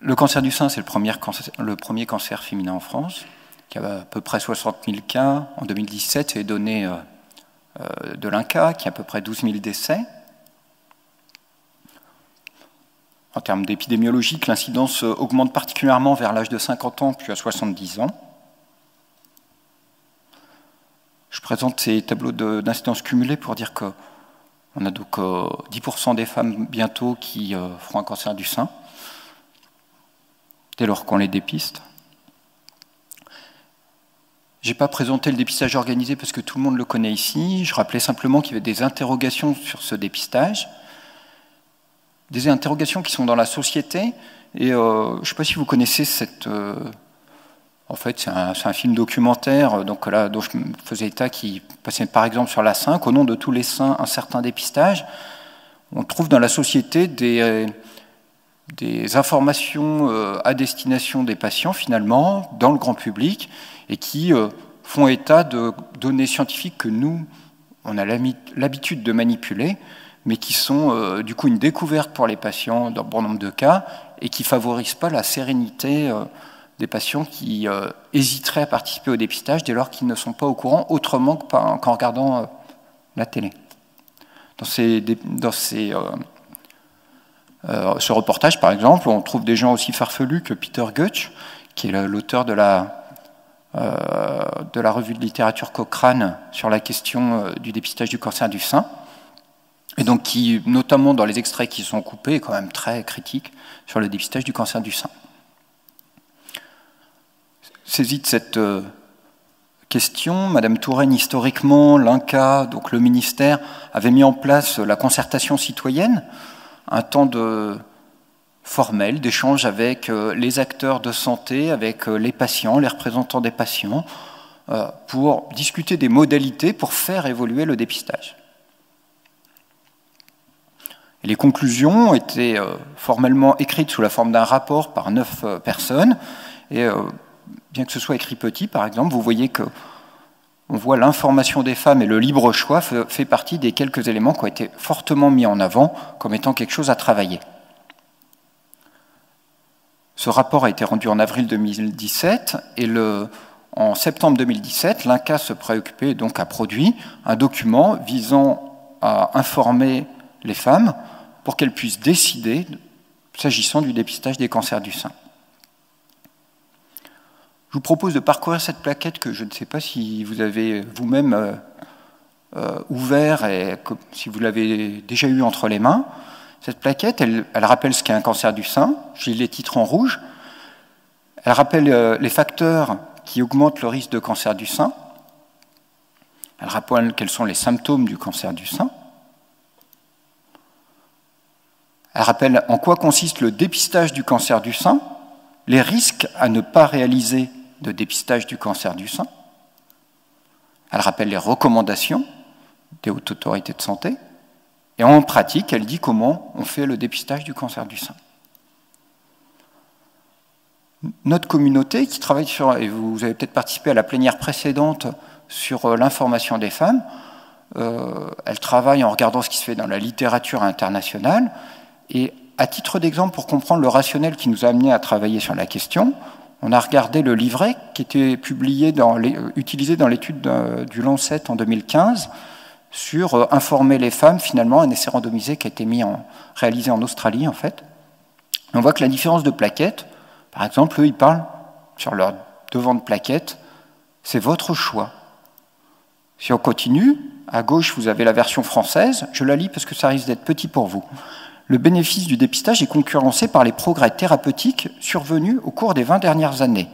Le cancer du sein, c'est le premier cancer féminin en France, qui a à peu près 60 000 cas. En 2017, les données de l'INCa, qui a à peu près 12 000 décès. En termes d'épidémiologique, l'incidence augmente particulièrement vers l'âge de 50 ans, puis à 70 ans. Je présente ces tableaux d'incidence cumulée pour dire qu'on a donc 10% des femmes bientôt qui feront un cancer du sein, dès lors qu'on les dépiste. Je n'ai pas présenté le dépistage organisé parce que tout le monde le connaît ici. Je rappelais simplement qu'il y avait des interrogations sur ce dépistage, des interrogations qui sont dans la société. Et je ne sais pas si vous connaissez cette... en fait, c'est un film documentaire donc là, dont je me faisais état, qui passait par exemple sur la 5, au nom de tous les saints, un certain dépistage. On trouve dans la société des informations à destination des patients, finalement, dans le grand public, et qui font état de données scientifiques que nous, on a l'habitude de manipuler, mais qui sont du coup une découverte pour les patients dans bon nombre de cas, et qui ne favorisent pas la sérénité des patients qui hésiteraient à participer au dépistage dès lors qu'ils ne sont pas au courant autrement qu'en regardant la télé. Dans ce reportage, par exemple, on trouve des gens aussi farfelus que Peter Gutsch, qui est l'auteur de la revue de littérature Cochrane sur la question du dépistage du cancer du sein, et donc qui, notamment dans les extraits qui sont coupés, est quand même très critique sur le dépistage du cancer du sein. Saisie de cette question, Madame Touraine, historiquement, l'INCa, donc le ministère, avait mis en place la concertation citoyenne, un temps formel d'échange avec les acteurs de santé, avec les patients, les représentants des patients, pour discuter des modalités pour faire évoluer le dépistage. Et les conclusions ont été formellement écrites sous la forme d'un rapport par 9 personnes, et bien que ce soit écrit petit, par exemple, vous voyez que on voit l'information des femmes et le libre choix fait partie des quelques éléments qui ont été fortement mis en avant comme étant quelque chose à travailler. Ce rapport a été rendu en avril 2017 et en septembre 2017, l'INCa se préoccupait et donc a produit un document visant à informer les femmes pour qu'elles puissent décider s'agissant du dépistage des cancers du sein. Je vous propose de parcourir cette plaquette que je ne sais pas si vous avez vous-même ouvert et si vous l'avez déjà eue entre les mains. Cette plaquette, elle rappelle ce qu'est un cancer du sein. J'ai les titres en rouge. Elle rappelle les facteurs qui augmentent le risque de cancer du sein. Elle rappelle quels sont les symptômes du cancer du sein. Elle rappelle en quoi consiste le dépistage du cancer du sein, les risques à ne pas réaliser de dépistage du cancer du sein. Elle rappelle les recommandations des hautes autorités de santé. Et en pratique, elle dit comment on fait le dépistage du cancer du sein. Notre communauté qui travaille sur, et vous avez peut-être participé à la plénière précédente sur l'information des femmes, elle travaille en regardant ce qui se fait dans la littérature internationale. Et à titre d'exemple, pour comprendre le rationnel qui nous a amené à travailler sur la question, on a regardé le livret qui était utilisé dans l'étude du Lancet en 2015 sur informer les femmes, finalement, un essai randomisé qui a été réalisé en Australie, en fait. On voit que la différence de plaquettes, par exemple, eux, ils parlent sur leur devant de plaquettes, c'est votre choix. Si on continue, à gauche, vous avez la version française, je la lis parce que ça risque d'être petit pour vous. Le bénéfice du dépistage est concurrencé par les progrès thérapeutiques survenus au cours des 20 dernières années,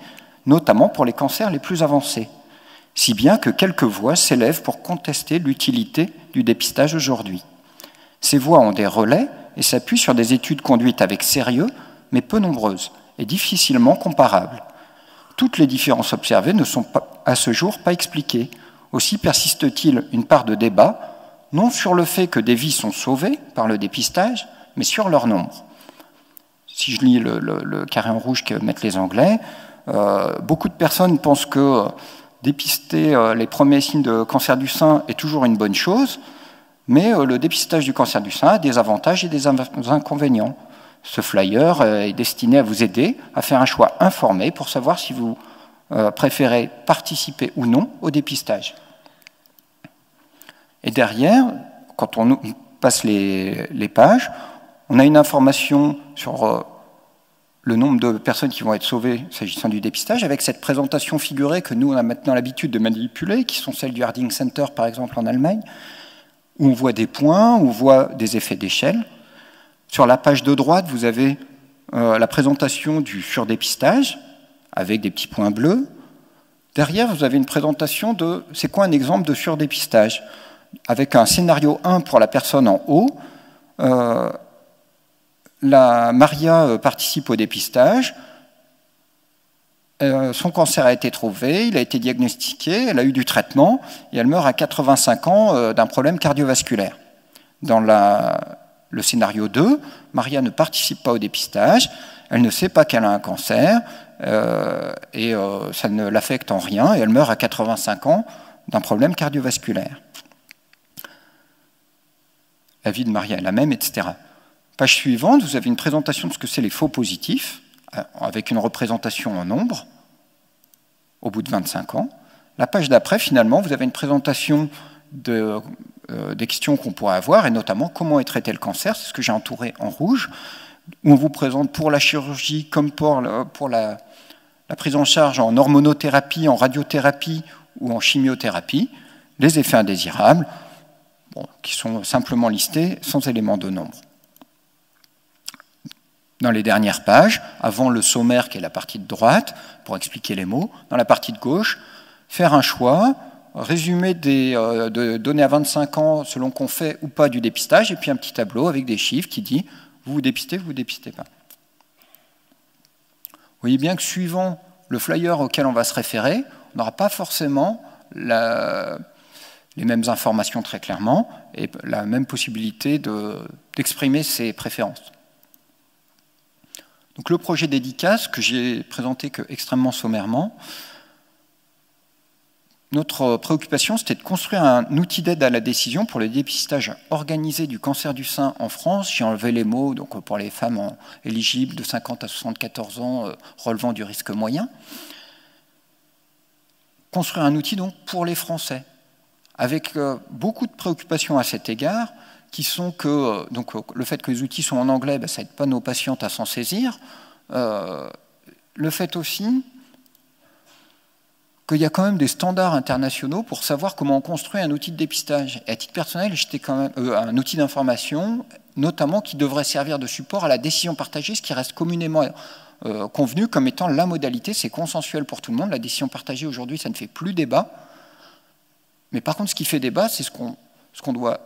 notamment pour les cancers les plus avancés, si bien que quelques voix s'élèvent pour contester l'utilité du dépistage aujourd'hui. Ces voix ont des relais et s'appuient sur des études conduites avec sérieux, mais peu nombreuses et difficilement comparables. Toutes les différences observées ne sont à ce jour pas expliquées. Aussi persiste-t-il une part de débat, non sur le fait que des vies sont sauvées par le dépistage, mais sur leur nombre. Si je lis le carré en rouge que mettent les Anglais, beaucoup de personnes pensent que dépister les premiers signes de cancer du sein est toujours une bonne chose, mais le dépistage du cancer du sein a des avantages et des inconvénients. Ce flyer est destiné à vous aider à faire un choix informé pour savoir si vous préférez participer ou non au dépistage. Et derrière, quand on passe les pages, on a une information sur le nombre de personnes qui vont être sauvées s'agissant du dépistage, avec cette présentation figurée que nous, on a maintenant l'habitude de manipuler, qui sont celles du Harding Center, par exemple, en Allemagne, où on voit des points, où on voit des effets d'échelle. Sur la page de droite, vous avez la présentation du surdépistage, avec des petits points bleus. Derrière, vous avez une présentation de c'est quoi un exemple de surdépistage, avec un scénario 1 pour la personne en haut. Maria participe au dépistage. Son cancer a été trouvé, il a été diagnostiqué, elle a eu du traitement et elle meurt à 85 ans d'un problème cardiovasculaire. Dans le scénario 2, Maria ne participe pas au dépistage, elle ne sait pas qu'elle a un cancer et ça ne l'affecte en rien et elle meurt à 85 ans d'un problème cardiovasculaire. La vie de Maria est la même, etc. Page suivante, vous avez une présentation de ce que c'est les faux positifs, avec une représentation en nombre, au bout de 25 ans. La page d'après, finalement, vous avez une présentation des questions qu'on pourrait avoir, et notamment comment est traité le cancer, c'est ce que j'ai entouré en rouge, où on vous présente pour la chirurgie comme pour la prise en charge en hormonothérapie, en radiothérapie ou en chimiothérapie, les effets indésirables, qui sont simplement listés sans élément de nombre. Dans les dernières pages, avant le sommaire qui est la partie de droite, pour expliquer les mots, dans la partie de gauche, faire un choix, résumé de données à 25 ans selon qu'on fait ou pas du dépistage, et puis un petit tableau avec des chiffres qui dit vous vous dépistez, vous vous dépistez pas. Vous voyez bien que suivant le flyer auquel on va se référer, on n'aura pas forcément les mêmes informations très clairement et la même possibilité d'exprimer ses préférences. Donc le projet dédicace, que j'ai présenté extrêmement sommairement, notre préoccupation, c'était de construire un outil d'aide à la décision pour le dépistage organisé du cancer du sein en France. J'ai enlevé les mots donc pour les femmes éligibles de 50 à 74 ans relevant du risque moyen. Construire un outil donc pour les Français, avec beaucoup de préoccupations à cet égard, qui sont que le fait que les outils sont en anglais, ça n'aide pas nos patientes à s'en saisir. Le fait aussi qu'il y a quand même des standards internationaux pour savoir comment on construit un outil de dépistage. Et à titre personnel, j'étais quand même un outil d'information, notamment qui devrait servir de support à la décision partagée, ce qui reste communément convenu comme étant la modalité, c'est consensuel pour tout le monde. La décision partagée aujourd'hui, ça ne fait plus débat. Mais par contre, ce qui fait débat, c'est ce qu'on doit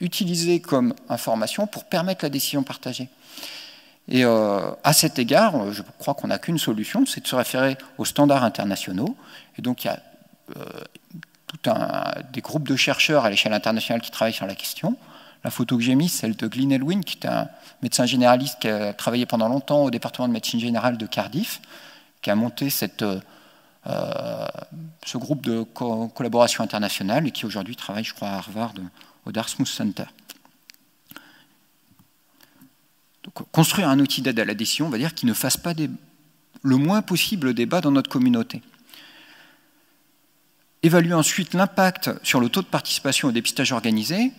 utiliser comme information pour permettre la décision partagée. Et à cet égard, je crois qu'on n'a qu'une solution, c'est de se référer aux standards internationaux. Et donc il y a des groupes de chercheurs à l'échelle internationale qui travaillent sur la question. La photo que j'ai mise, celle de Glyn Elwyn, qui est un médecin généraliste qui a travaillé pendant longtemps au département de médecine générale de Cardiff, qui a monté ce groupe de collaboration internationale et qui aujourd'hui travaille, je crois, à Harvard, au Dartmouth Center. Donc, construire un outil d'aide à la décision, on va dire, qui ne fasse pas le moins possible débat dans notre communauté. Évaluer ensuite l'impact sur le taux de participation au dépistage organisé.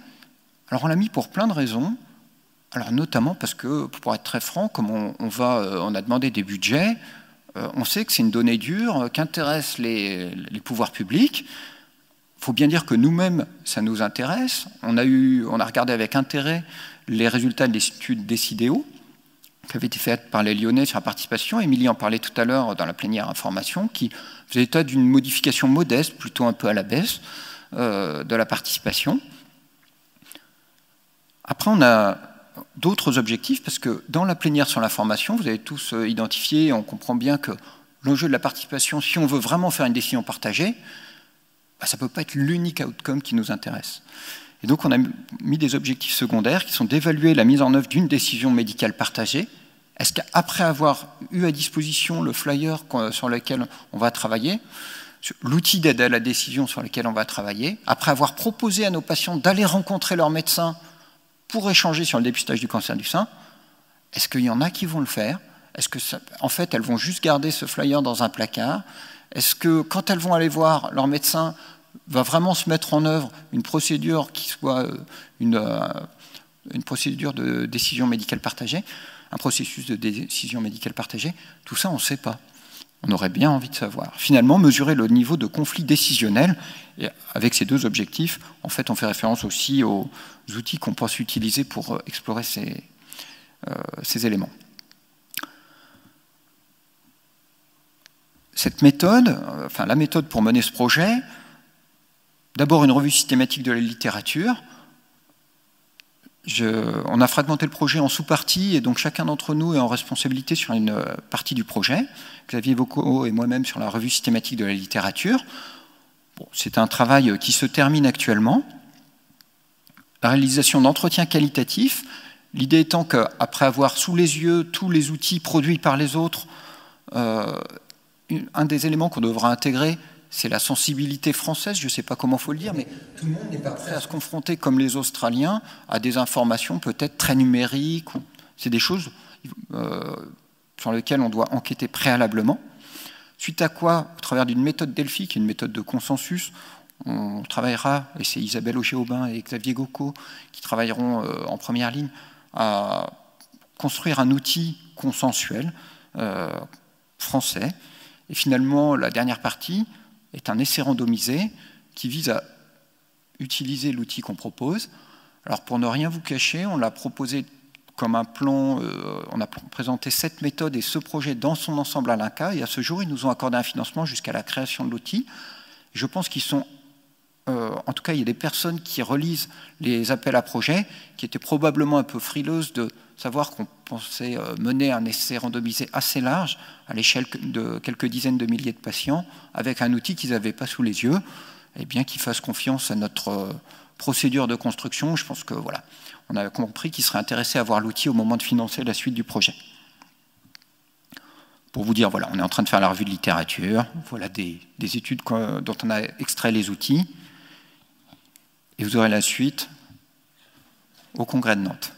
Alors on l'a mis pour plein de raisons. Alors notamment parce que, pour être très franc, comme on a demandé des budgets, on sait que c'est une donnée dure qu'intéresse les pouvoirs publics. Il faut bien dire que nous-mêmes, ça nous intéresse. On a regardé avec intérêt les résultats de l'étude Décidéo, qui avait été faite par les Lyonnais sur la participation. Émilie en parlait tout à l'heure dans la plénière information, qui faisait état d'une modification modeste, plutôt un peu à la baisse, de la participation. Après, on a d'autres objectifs, parce que dans la plénière sur l'information, vous avez tous identifié, on comprend bien que l'enjeu de la participation, si on veut vraiment faire une décision partagée, ça ne peut pas être l'unique outcome qui nous intéresse. Et donc on a mis des objectifs secondaires qui sont d'évaluer la mise en œuvre d'une décision médicale partagée. Est-ce qu'après avoir eu à disposition le flyer sur lequel on va travailler, l'outil d'aide à la décision sur lequel on va travailler, après avoir proposé à nos patients d'aller rencontrer leur médecin pour échanger sur le dépistage du cancer du sein, Est-ce qu'il y en a qui vont le faire? Est-ce que en fait, elles vont juste garder ce flyer dans un placard? Est-ce que quand elles vont aller voir leur médecin, va vraiment se mettre en œuvre une procédure qui soit une procédure de décision médicale partagée, un processus de décision médicale partagée? Tout ça, on ne sait pas. On aurait bien envie de savoir. Finalement, mesurer le niveau de conflit décisionnel, et avec ces deux objectifs, en fait, on fait référence aussi aux outils qu'on pense utiliser pour explorer ces éléments. Cette méthode, enfin la méthode pour mener ce projet, d'abord une revue systématique de la littérature. On a fragmenté le projet en sous-parties et donc chacun d'entre nous est en responsabilité sur une partie du projet. Xavier Vocot et moi-même sur la revue systématique de la littérature. Bon, c'est un travail qui se termine actuellement. La réalisation d'entretiens qualitatifs. L'idée étant qu'après avoir sous les yeux tous les outils produits par les autres, un des éléments qu'on devra intégrer, c'est la sensibilité française, je ne sais pas comment il faut le dire, mais tout le monde n'est pas prêt à se confronter, comme les Australiens, à des informations peut-être très numériques. C'est des choses sur lesquelles on doit enquêter préalablement. Suite à quoi, au travers d'une méthode Delphi, qui est une méthode de consensus, on travaillera, et c'est Isabelle Auger-Aubin et Xavier Vocot qui travailleront en première ligne, à construire un outil consensuel français. Et finalement, la dernière partie est un essai randomisé qui vise à utiliser l'outil qu'on propose. Alors pour ne rien vous cacher, on l'a proposé comme un plan, on a présenté cette méthode et ce projet dans son ensemble à l'INCa, et à ce jour, ils nous ont accordé un financement jusqu'à la création de l'outil. Je pense qu'ils sont, en tout cas, il y a des personnes qui relisent les appels à projets, qui étaient probablement un peu frileuses de savoir qu'on pensait mener un essai randomisé assez large, à l'échelle de quelques dizaines de milliers de patients, avec un outil qu'ils n'avaient pas sous les yeux, et bien qu'ils fassent confiance à notre procédure de construction. Je pense que voilà, on a compris qu'ils seraient intéressés à voir l'outil au moment de financer la suite du projet. Pour vous dire, voilà, on est en train de faire la revue de littérature, voilà des études dont on a extrait les outils, et vous aurez la suite au congrès de Nantes.